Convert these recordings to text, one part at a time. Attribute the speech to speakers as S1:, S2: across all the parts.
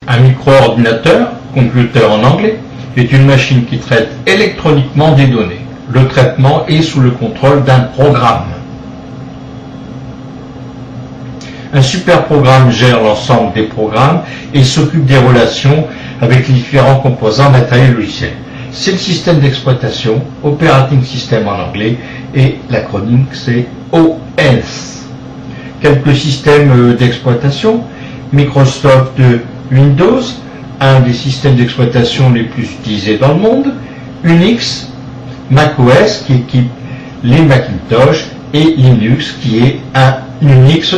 S1: Un micro-ordinateur, computer en anglais, est une machine qui traite électroniquement des données. Le traitement est sous le contrôle d'un programme. Un superprogramme gère l'ensemble des programmes et s'occupe des relations avec les différents composants matériels logiciels. C'est le système d'exploitation, Operating System en anglais, et l'acronyme c'est OS. Quelques systèmes d'exploitation. Microsoft Windows, un des systèmes d'exploitation les plus utilisés dans le monde. Unix, macOS qui équipe les Macintosh et Linux qui est un Unix.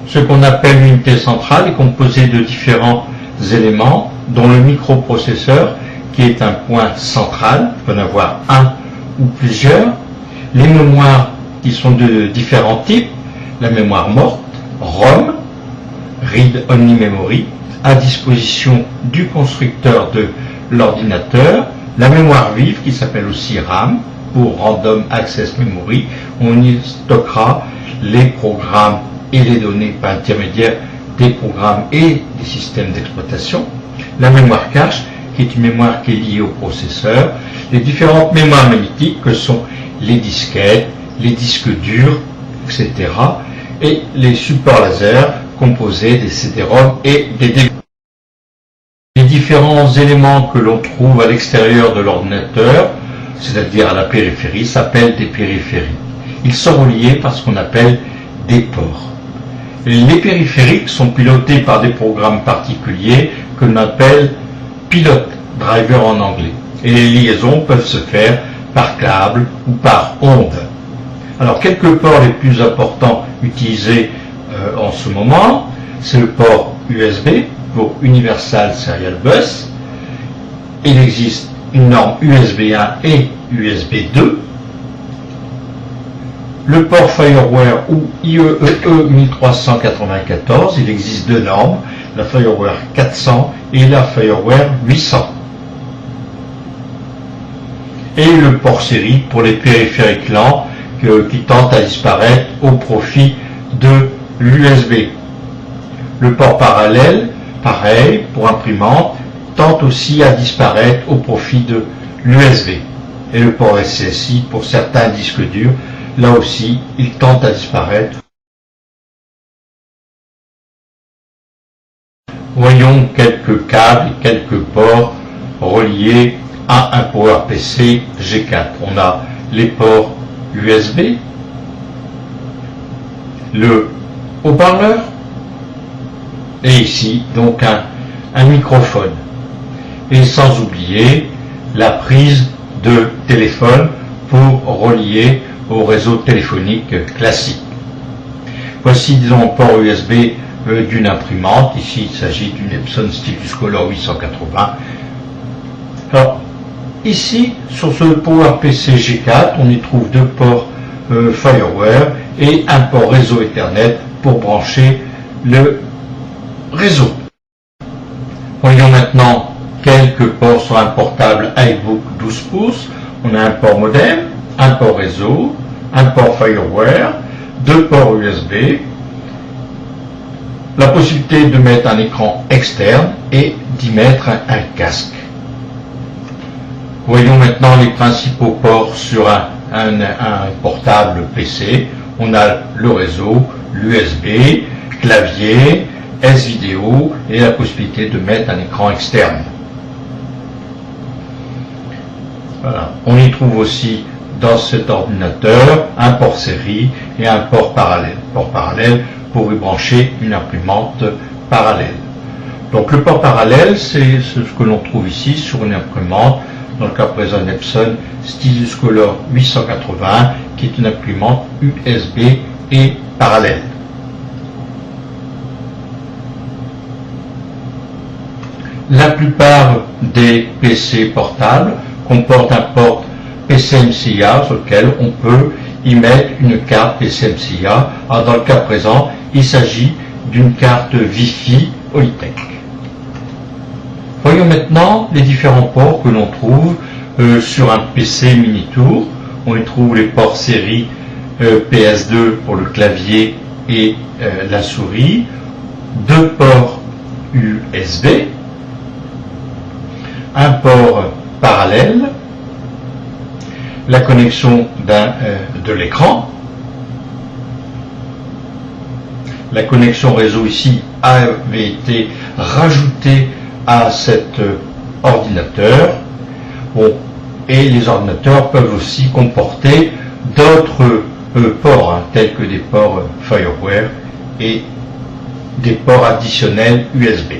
S1: Ce qu'on appelle l'unité centrale est composé de différents éléments, dont le microprocesseur qui est un point central, il peut en avoir un ou plusieurs, les mémoires qui sont de différents types, la mémoire morte, ROM, Read Only Memory, à disposition du constructeur de l'ordinateur, la mémoire vive qui s'appelle aussi RAM, pour Random Access Memory, on y stockera les programmes et les données par intermédiaire des programmes et des systèmes d'exploitation, la mémoire cache qui est une mémoire qui est liée au processeur, les différentes mémoires magnétiques que sont les disquettes, les disques durs, etc. et les supports laser composés des CD-ROM et des DVD. Les différents éléments que l'on trouve à l'extérieur de l'ordinateur, c'est-à-dire à la périphérie, s'appellent des périphériques. Ils sont reliés par ce qu'on appelle des ports. Les périphériques sont pilotés par des programmes particuliers que l'on appelle pilote, driver en anglais. Et les liaisons peuvent se faire par câble ou par onde. Alors, quelques ports les plus importants utilisés en ce moment, c'est le port USB pour Universal Serial Bus. Il existe une norme USB 1 et USB 2. Le port Fireware ou IEEE 1394, il existe deux normes, la Fireware 400 et la Fireware 800. Et le port série pour les périphériques lents qui tentent à disparaître au profit de l'USB. Le port parallèle, pareil, pour imprimante, tente aussi à disparaître au profit de l'USB. Et le port SCSI pour certains disques durs, là aussi, il tente à disparaître. Voyons quelques câbles et quelques ports reliés à un PowerPC G4. On a les ports USB, le haut-parleur, et ici donc un microphone. Et sans oublier la prise de téléphone pour relier au réseau téléphonique classique. Voici disons un port USB d'une imprimante. Ici il s'agit d'une Epson Stylus Color 880. Alors ici sur ce PowerPC G4 on y trouve deux ports Fireware et un port réseau Ethernet pour brancher le réseau. Voyons maintenant quelques ports sur un portable iBook 12 pouces. On a un port modem, un port réseau, un port Fireware, deux ports USB, la possibilité de mettre un écran externe et d'y mettre un casque. Voyons maintenant les principaux ports sur un portable PC. On a le réseau, l'USB, clavier, S-Vidéo et la possibilité de mettre un écran externe. Voilà. On y trouve aussi dans cet ordinateur un port série et un port parallèle. Port parallèle pour y brancher une imprimante parallèle. Donc le port parallèle, c'est ce que l'on trouve ici sur une imprimante, dans le cas présent une Epson Stylus Color 880, qui est une imprimante USB et parallèle. La plupart des PC portables comportent un port PCMCIA sur lequel on peut y mettre une carte PCMCIA. Alors dans le cas présent, il s'agit d'une carte Wi-Fi Holitech. Voyons maintenant les différents ports que l'on trouve sur un PC mini-tour. On y trouve les ports série PS2 pour le clavier et la souris, deux ports USB, un port parallèle, la connexion de l'écran. La connexion réseau ici avait été rajoutée à cet ordinateur. Bon, et les ordinateurs peuvent aussi comporter d'autres ports, tels que des ports FireWire et des ports additionnels USB.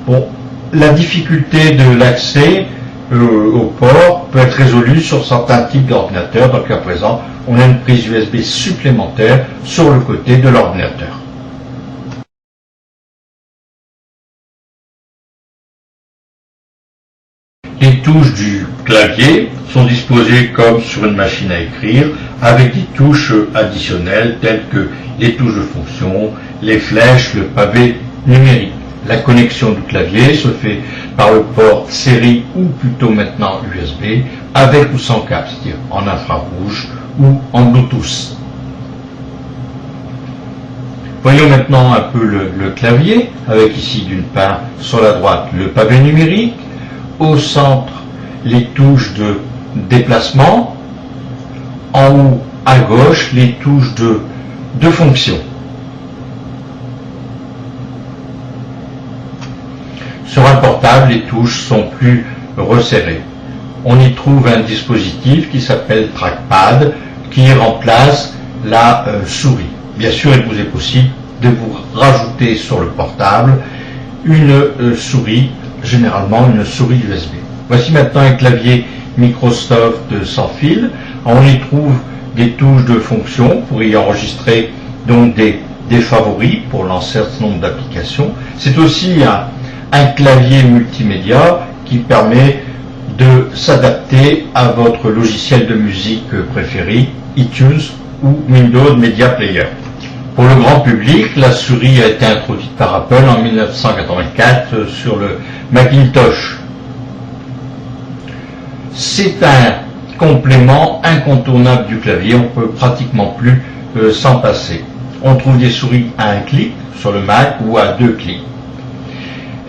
S1: Bon, la difficulté de l'accès au port peut être résolue sur certains types d'ordinateurs. Donc à présent, on a une prise USB supplémentaire sur le côté de l'ordinateur. Les touches du clavier sont disposées comme sur une machine à écrire, avec des touches additionnelles telles que les touches de fonction, les flèches, le pavé numérique. La connexion du clavier se fait par le port série ou plutôt maintenant USB, avec ou sans câble, c'est-à-dire en infrarouge ou en Bluetooth. Voyons maintenant un peu le clavier, avec ici d'une part sur la droite le pavé numérique, au centre les touches de déplacement, en haut à gauche les touches de fonction. Sur un portable, les touches sont plus resserrées. On y trouve un dispositif qui s'appelle Trackpad, qui remplace la souris. Bien sûr, il vous est possible de vous rajouter sur le portable une souris, généralement une souris USB. Voici maintenant un clavier Microsoft sans fil. On y trouve des touches de fonction pour y enregistrer donc des favoris pour lancer un certain nombre d'applications. C'est aussi un clavier multimédia qui permet de s'adapter à votre logiciel de musique préféré, iTunes ou Windows Media Player. Pour le grand public, la souris a été introduite par Apple en 1984 sur le Macintosh. C'est un complément incontournable du clavier, on ne peut pratiquement plus s'en passer. On trouve des souris à un clic sur le Mac ou à 2 clics.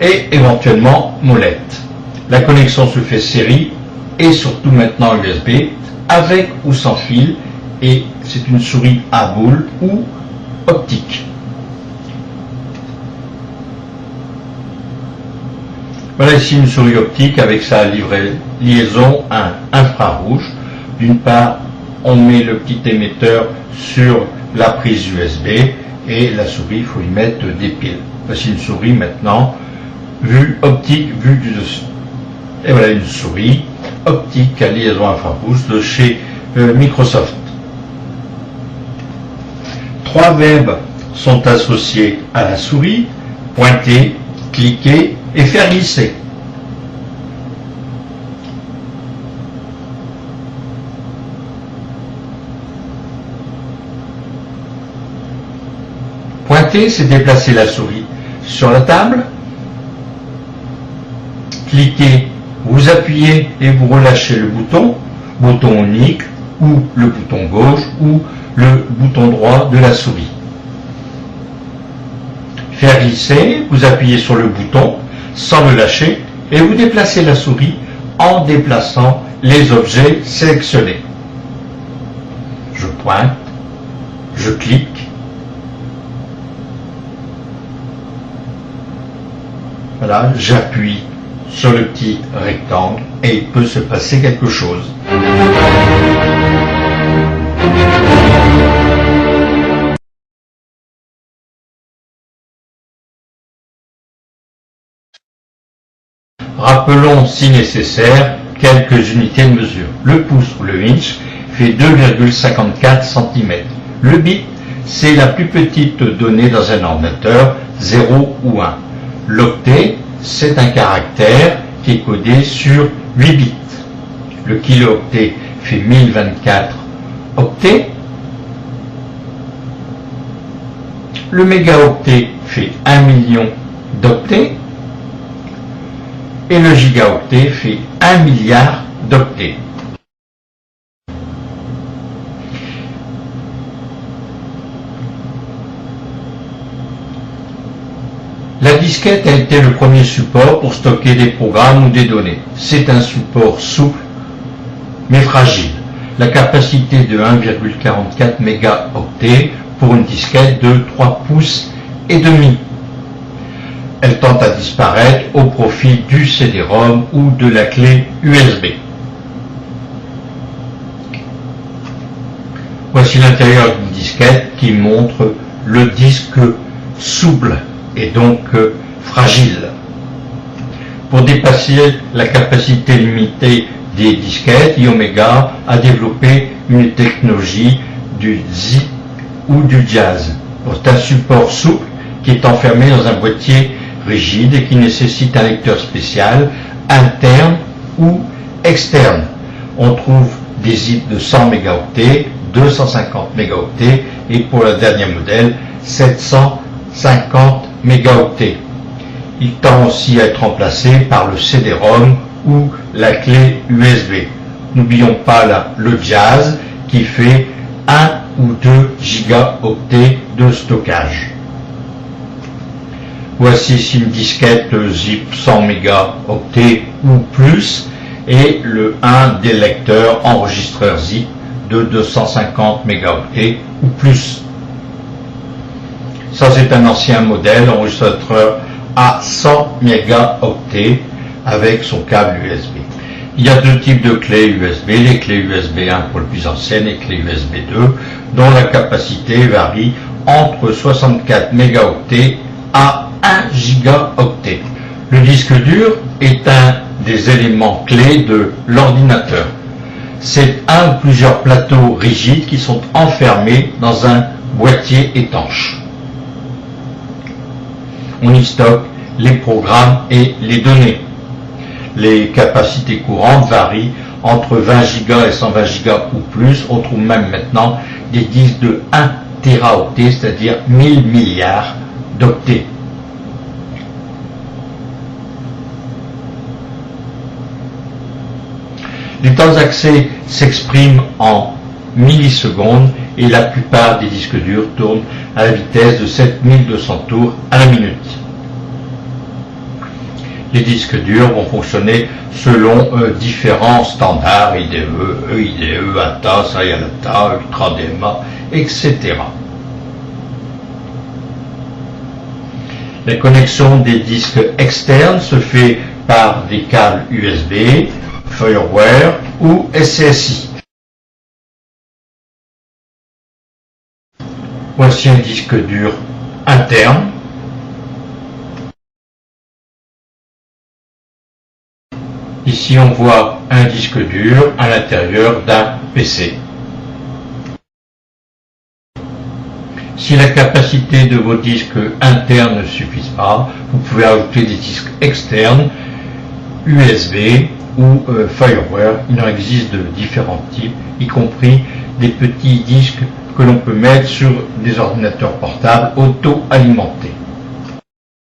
S1: Et éventuellement molette. La connexion se fait série et surtout maintenant USB, avec ou sans fil, et c'est une souris à boule ou optique. Voilà ici une souris optique avec sa liaison infrarouge. D'une part, on met le petit émetteur sur la prise USB et la souris, il faut y mettre des piles. Voici une souris maintenant, vue optique, vue du dessus. Et voilà une souris optique à liaison infrarouge de chez Microsoft. 3 verbes sont associés à la souris: pointer, cliquer et faire glisser. Pointer, c'est déplacer la souris sur la table. Cliquez, vous appuyez et vous relâchez le bouton unique ou le bouton gauche ou le bouton droit de la souris. Faire glisser, vous appuyez sur le bouton sans le lâcher et vous déplacez la souris en déplaçant les objets sélectionnés. Je pointe, je clique. Voilà, j'appuie sur le petit rectangle et il peut se passer quelque chose. Rappelons si nécessaire quelques unités de mesure. Le pouce ou le inch fait 2,54 cm. Le bit, c'est la plus petite donnée dans un ordinateur, 0 ou 1. L'octet, c'est un caractère qui est codé sur 8 bits. Le kilooctet fait 1024 octets. Le mégaoctet fait 1 million d'octets. Et le gigaoctet fait 1 milliard d'octets. La disquette a été le premier support pour stocker des programmes ou des données. C'est un support souple mais fragile. La capacité de 1,44 mégaoctets pour une disquette de 3 pouces et demi. Elle tend à disparaître au profit du CD-ROM ou de la clé USB. Voici l'intérieur d'une disquette qui montre le disque souple et donc fragile. Pour dépasser la capacité limitée des disquettes, Iomega a développé une technologie du ZI ou du jazz. C'est un support souple qui est enfermé dans un boîtier rigide et qui nécessite un lecteur spécial, interne ou externe. On trouve des zips de 100 mégaoctets, 250 mégaoctets et pour le dernier modèle, 750 mégaoctets. Il tend aussi à être remplacé par le CD-ROM ou la clé USB. N'oublions pas le jazz qui fait 1 ou 2 gigaoctets de stockage. Voici ici une disquette ZIP 100 mégaoctets ou plus et un des lecteurs enregistreurs ZIP de 250 mégaoctets ou plus. Ça c'est un ancien modèle enregistreur à 100 mégaoctets avec son câble USB. Il y a deux types de clés USB, les clés USB 1 pour le plus ancien et les clés USB 2 dont la capacité varie entre 64 mégaoctets à 1 gigaoctet. Le disque dur est un des éléments clés de l'ordinateur. C'est un ou plusieurs plateaux rigides qui sont enfermés dans un boîtier étanche. On y stocke les programmes et les données. Les capacités courantes varient entre 20 Go et 120 Go ou plus. On trouve même maintenant des disques de 1 téraoctet, c'est-à-dire 1000 milliards d'octets. Les temps d'accès s'expriment en millisecondes et la plupart des disques durs tournent à la vitesse de 7200 tours à la minute. Les disques durs vont fonctionner selon différents standards IDE, EIDE, ATA, SAIALATA, UltraDMA, etc. La connexion des disques externes se fait par des câbles USB, Firewire ou SCSI. Voici un disque dur interne. Ici, on voit un disque dur à l'intérieur d'un PC. Si la capacité de vos disques internes ne suffit pas, vous pouvez ajouter des disques externes, USB ou Firewire. Il en existe de différents types, y compris des petits disques que l'on peut mettre sur des ordinateurs portables auto-alimentés.